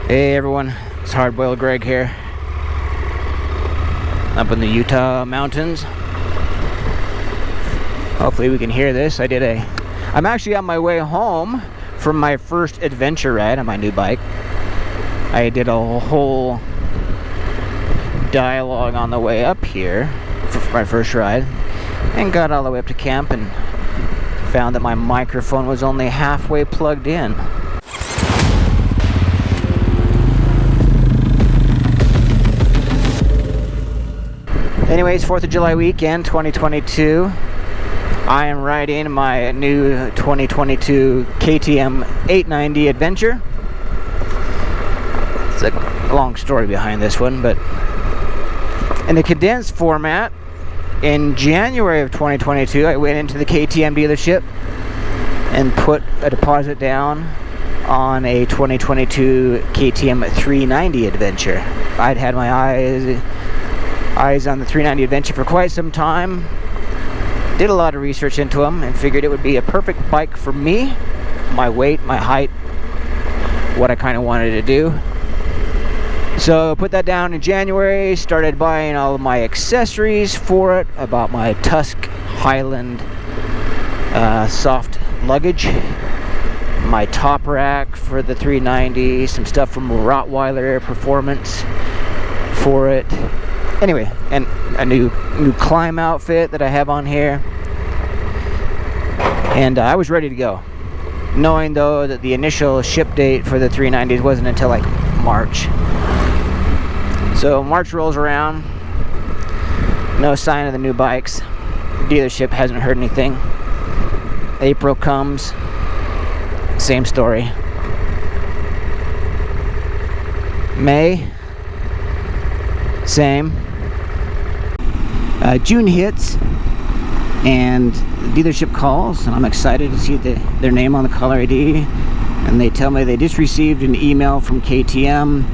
Hey everyone, it's Hardboiled Greg here, up in the Utah mountains. Hopefully we can hear this. I'm actually on my way home from my first adventure ride on my new bike. I did a whole dialogue on the way up here for my first ride, and got all the way up to camp and found that my microphone was only halfway plugged in. Anyways, 4th of July weekend 2022. I am riding my new 2022 KTM 890 Adventure. It's a long story behind this one, but in the condensed format, in January of 2022, I went into the KTM dealership and put a deposit down on a 2022 KTM 390 Adventure. I'd had my eyes on the 390 Adventure for quite some time. Did a lot of research into them and figured it would be a perfect bike for me, my weight, my height, what I kind of wanted to do. So put that down in January, started buying all of my accessories for it. I bought my Tusk Highland soft luggage, my top rack for the 390, some stuff from Rottweiler Performance for it. Anyway, and a new climb outfit that I have on here. And I was ready to go, knowing though that the initial ship date for the 390s wasn't until like March. So March rolls around, no sign of the new bikes. Dealership hasn't heard anything. April comes, same story. May, same. June hits and the dealership calls, and I'm excited to see their name on the caller ID, and they tell me they just received an email from KTM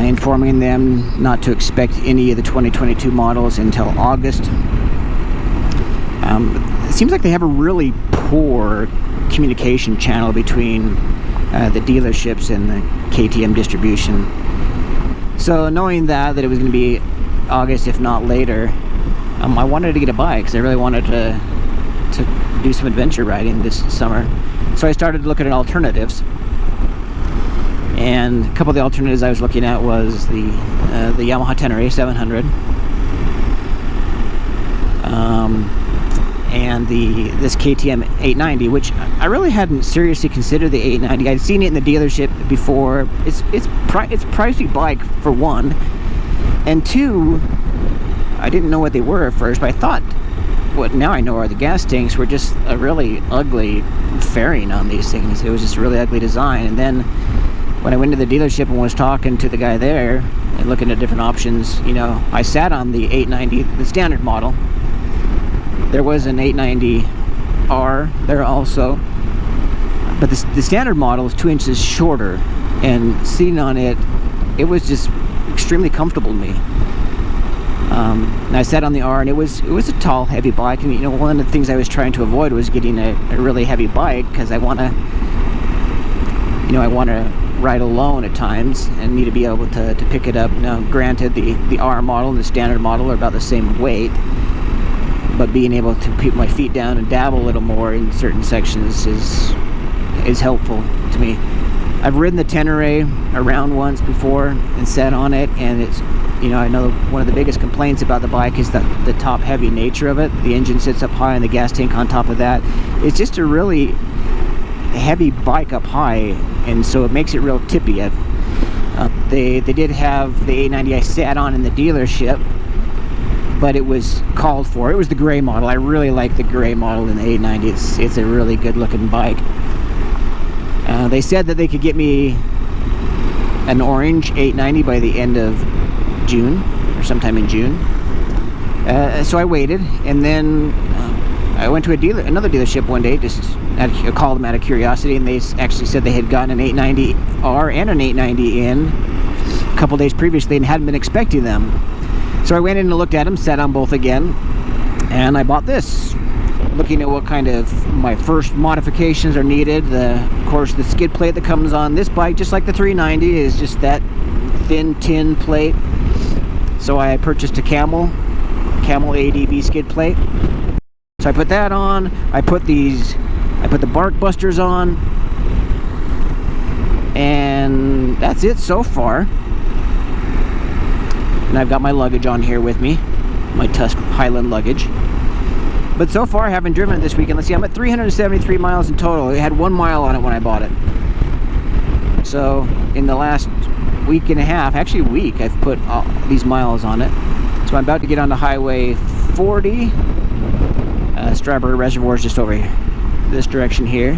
informing them not to expect any of the 2022 models until August. It seems like they have a really poor communication channel between the dealerships and the KTM distribution. So knowing that it was going to be August, if not later, I wanted to get a bike because I really wanted to do some adventure riding this summer. So I started looking at alternatives, and a couple of the alternatives I was looking at was the Yamaha Tenere 700, and this KTM 890, which I really hadn't seriously considered the 890. I'd seen it in the dealership before. It's pricey bike for one, and two, I didn't know what they were at first, but I thought what now I know are the gas tanks were just a really ugly fairing on these things. It was just a really ugly design. And then when I went to the dealership and was talking to the guy there and looking at different options, you know, I sat on the 890, the standard model. There was an 890R there also, but the standard model is 2 inches shorter, and sitting on it, it was just extremely comfortable to me. And I sat on the R, and it was a tall, heavy bike, and you know, one of the things I was trying to avoid was getting a really heavy bike, because I want to ride alone at times and need to be able to pick it up. Now, granted, the R model and the standard model are about the same weight, but being able to keep my feet down and dabble a little more in certain sections is helpful to me. I've ridden the Tenere around once before and sat on it, and it's, you know, I know one of the biggest complaints about the bike is that the top heavy nature of it. The engine sits up high and the gas tank on top of that. It's just a really heavy bike up high, and so it makes it real tippy. They did have the 890 I sat on in the dealership, but it was called for. It was the gray model. I really like the gray model in the 890. It's a really good looking bike. They said that they could get me an orange 890 by the end of June, or sometime in June. So I waited, and then I went to another dealership one day, I called them out of curiosity, and they actually said they had gotten an 890R and an 890 in a couple days previously and hadn't been expecting them. So I went in and looked at them, sat on both again, and I bought this. looking at what kind of my first modifications are needed. Of course, the skid plate that comes on this bike, just like the 390, is just that thin tin plate. So I purchased a Camel ADB skid plate. So I put that on. I put the bark busters on, and that's it so far. And I've got my luggage on here with me, my Tusk Highland luggage. But so far I haven't driven it this weekend. Let's see, I'm at 373 miles in total. It had 1 mile on it when I bought it. So in the last week and a half, actually a week, I've put these miles on it. So I'm about to get onto Highway 40. Strawberry Reservoir is just over here, this direction here.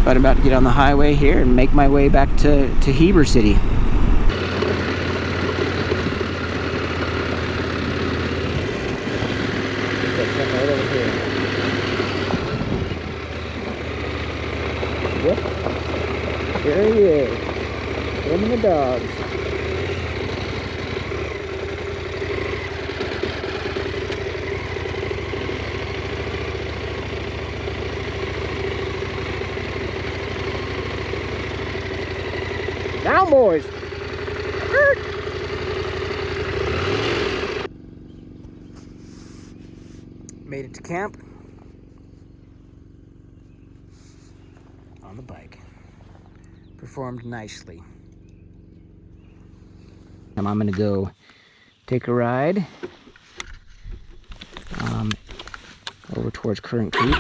But I'm about to get on the highway here and make my way back to Heber City. Right over here. Yep. There he is. Him and the dogs. Down, boys. Made it to camp on the bike. Performed nicely. And I'm gonna go take a ride over towards Current Creek.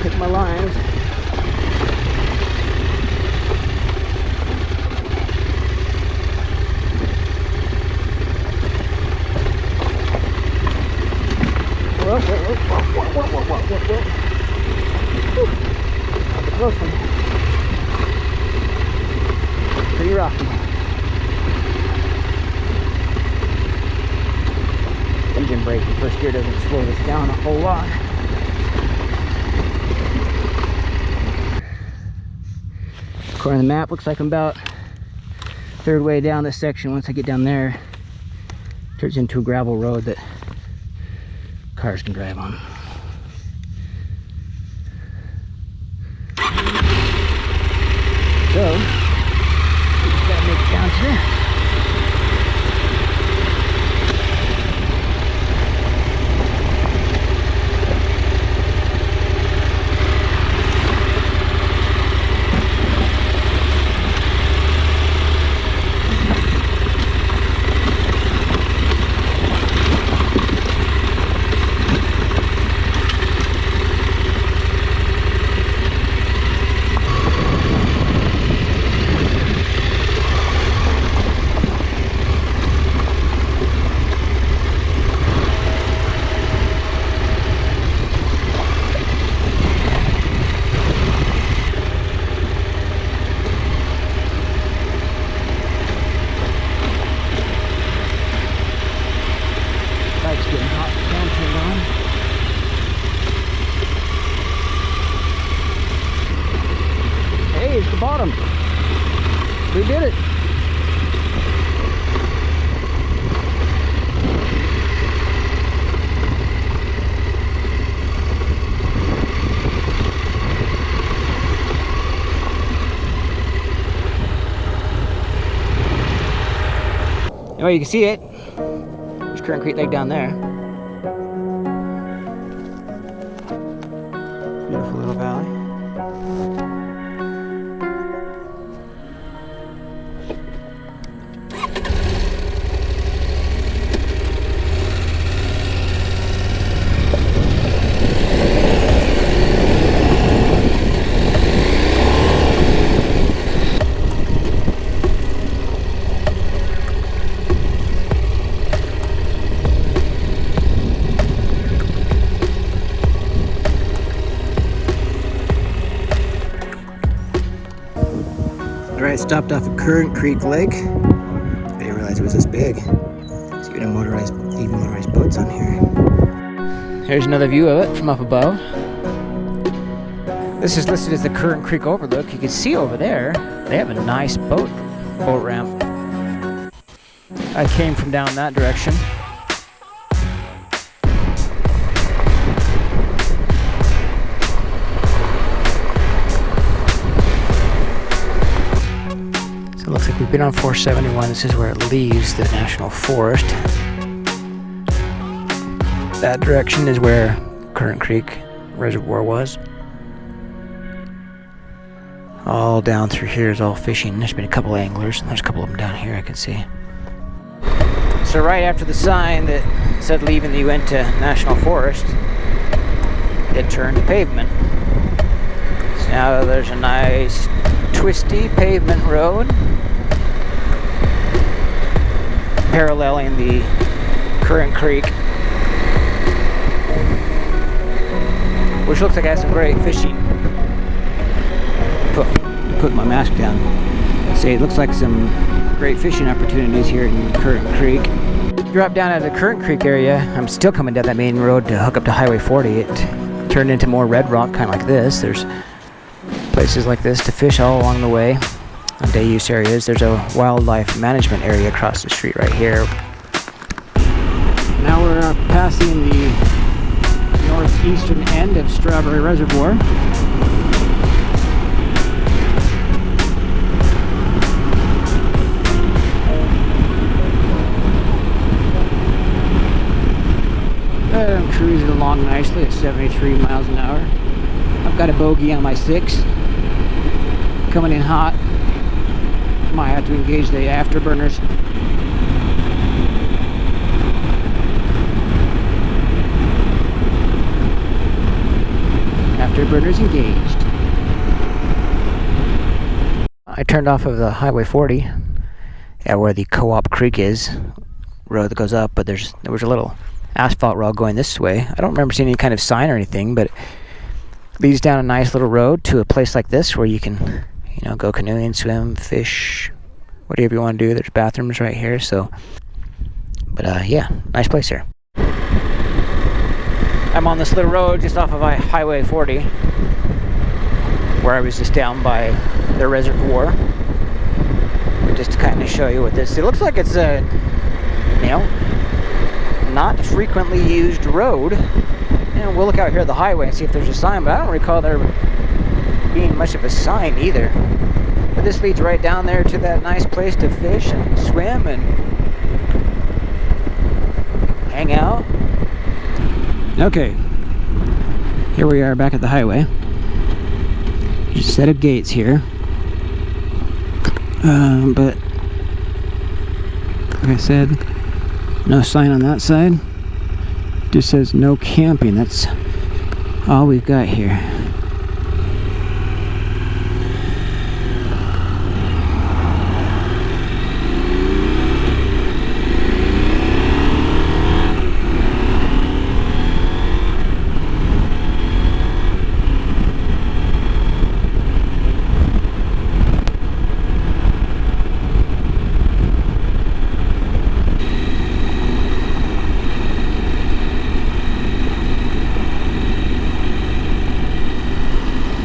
Pick my lines. Whoa. That's a close one. Pretty rocky. Engine brake, the first gear doesn't slow this down a whole lot. According to the map, looks like I'm about third way down this section. Once I get down there, it turns into a gravel road that cars can drive on. So, we just gotta make it down to there. Bottom. We did it. Oh, you can see it. There's Current Creek Lake down there. Beautiful little valley. Alright, stopped off at Current Creek Lake. I didn't realize it was this big. So even motorized boats on here. Here's another view of it from up above. This is listed as the Current Creek Overlook. You can see over there, they have a nice boat ramp. I came from down that direction. So it looks like we've been on 471. This is where it leaves the National Forest. That direction is where Current Creek Reservoir was. All down through here is all fishing. There's been a couple anglers, and there's a couple of them down here I can see. So right after the sign that said leaving the Uinta National Forest, it turned to pavement. So now there's a nice twisty pavement road paralleling the Current Creek, which looks like it has some great fishing. Put my mask down. See, it looks like some great fishing opportunities here in Current Creek. Drop down at the Current Creek area. I'm still coming down that main road to hook up to Highway 40. It turned into more red rock, kind of like this. There's places like this to fish all along the way on day use areas. There's a wildlife management area across the street right here. Now we're passing the northeastern end of Strawberry Reservoir. I'm cruising along nicely at 73 miles an hour. I've got a bogey on my 6. Coming in hot. Might have to engage the afterburners. Afterburners engaged. I turned off of the Highway 40 at where the Co-op Creek is. Road that goes up, but there was a little asphalt road going this way. I don't remember seeing any kind of sign or anything, but it leads down a nice little road to a place like this where you can, go canoeing, swim, fish, whatever you want to do. There's bathrooms right here, so, but yeah, nice place here. I'm on this little road just off of Highway 40, where I was just down by the reservoir. Just to kind of show you what it looks like. It's a, not frequently used road. We'll look out here at the highway and see if there's a sign, but I don't recall there being much of a sign either. But this leads right down there to that nice place to fish and swim and hang out. Okay, here we are back at the highway. There's a set of gates here, but like I said, no sign on that side. Just says no camping. That's all we've got here.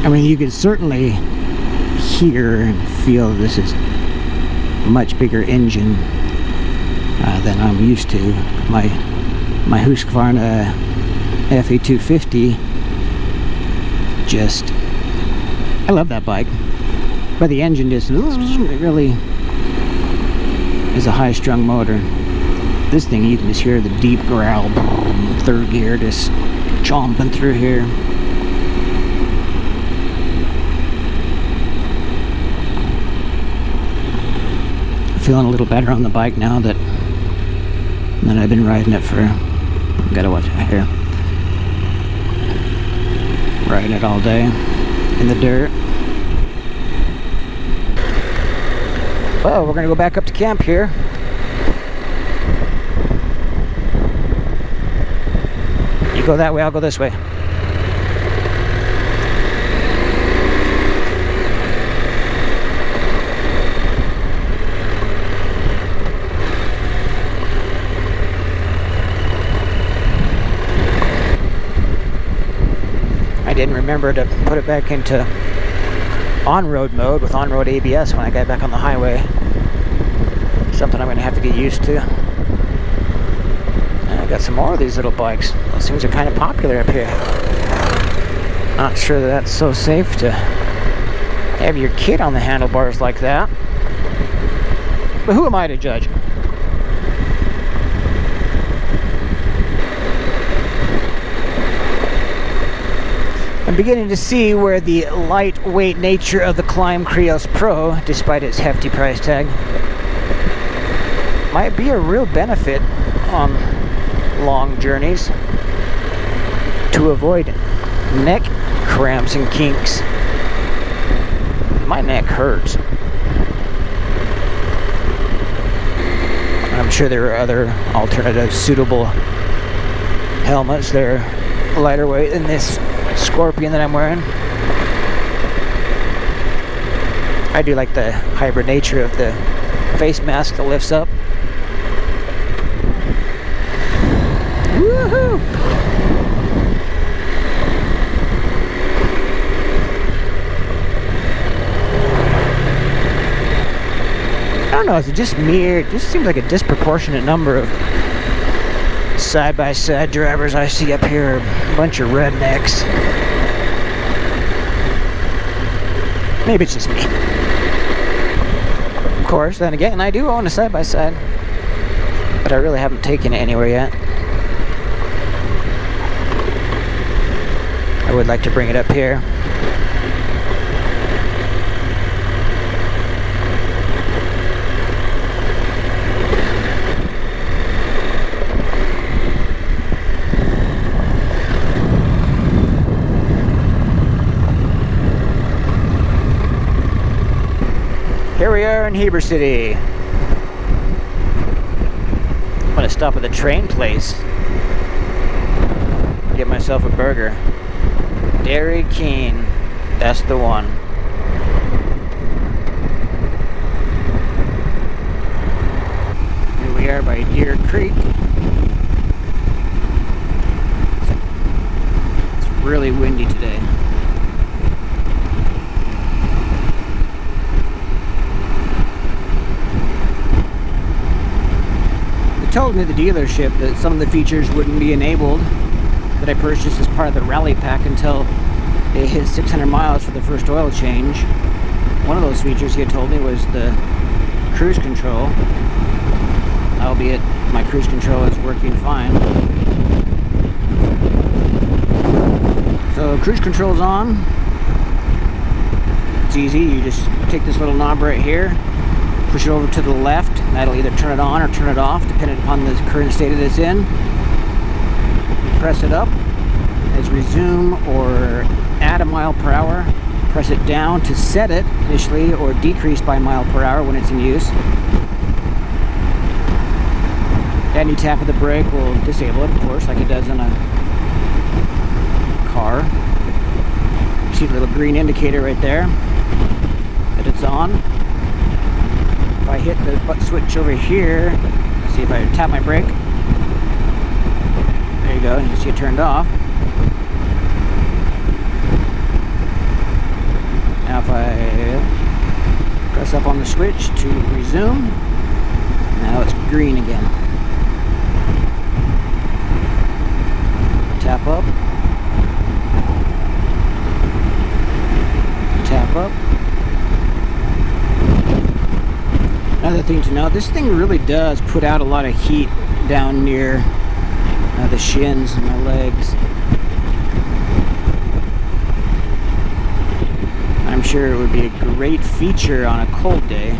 I mean, you can certainly hear and feel this is a much bigger engine than I'm used to. My Husqvarna FE250 I love that bike, but the engine just really is a high-strung motor. This thing, you can just hear the deep growl, third gear just chomping through here. Feeling a little better on the bike now that I've been riding it for, gotta watch it here, riding it all day in the dirt. Well, we're gonna go back up to camp here. You go that way, I'll go this way. I didn't remember to put it back into on-road mode with on-road ABS when I got back on the highway. Something I'm going to have to get used to. And I got some more of these little bikes. Those things are kind of popular up here. Not sure that that's so safe to have your kid on the handlebars like that. But who am I to judge? I'm beginning to see where the lightweight nature of the Climb Krios Pro, despite its hefty price tag, might be a real benefit on long journeys to avoid neck cramps and kinks. My neck hurts. I'm sure there are other alternative suitable helmets that are lighter weight than this Scorpion that I'm wearing. I do like the hybrid nature of the face mask that lifts up. Woohoo! I don't know, is it just me, or it just seems like a disproportionate number of side-by-side drivers I see up here are a bunch of rednecks. Maybe it's just me. Of course, then again, I do own a side-by-side, but I really haven't taken it anywhere yet. I would like to bring it up here. Here we are in Heber City. I'm gonna stop at the train place. Get myself a burger. Dairy King. That's the one. Here we are by Deer Creek. It's really windy today. Told me at the dealership that some of the features wouldn't be enabled that I purchased as part of the rally pack until it hit 600 miles for the first oil change. One of those features he had told me was the cruise control, albeit my cruise control is working fine. So cruise control's on. It's easy, you just take this little knob right here, push it over to the left, and that'll either turn it on or turn it off, depending upon the current state that it's in. Press it up as resume or add a mile per hour. Press it down to set it initially or decrease by mile per hour when it's in use. Any tap of the brake will disable it, of course, like it does in a car. You see the little green indicator right there that it's on. If I hit the switch over here, see if I tap my brake, there you go, and you see it turned off. Now if I press up on the switch to resume, now it's green again. Tap up, tap up. Another thing to note, this thing really does put out a lot of heat down near the shins and my legs. I'm sure it would be a great feature on a cold day.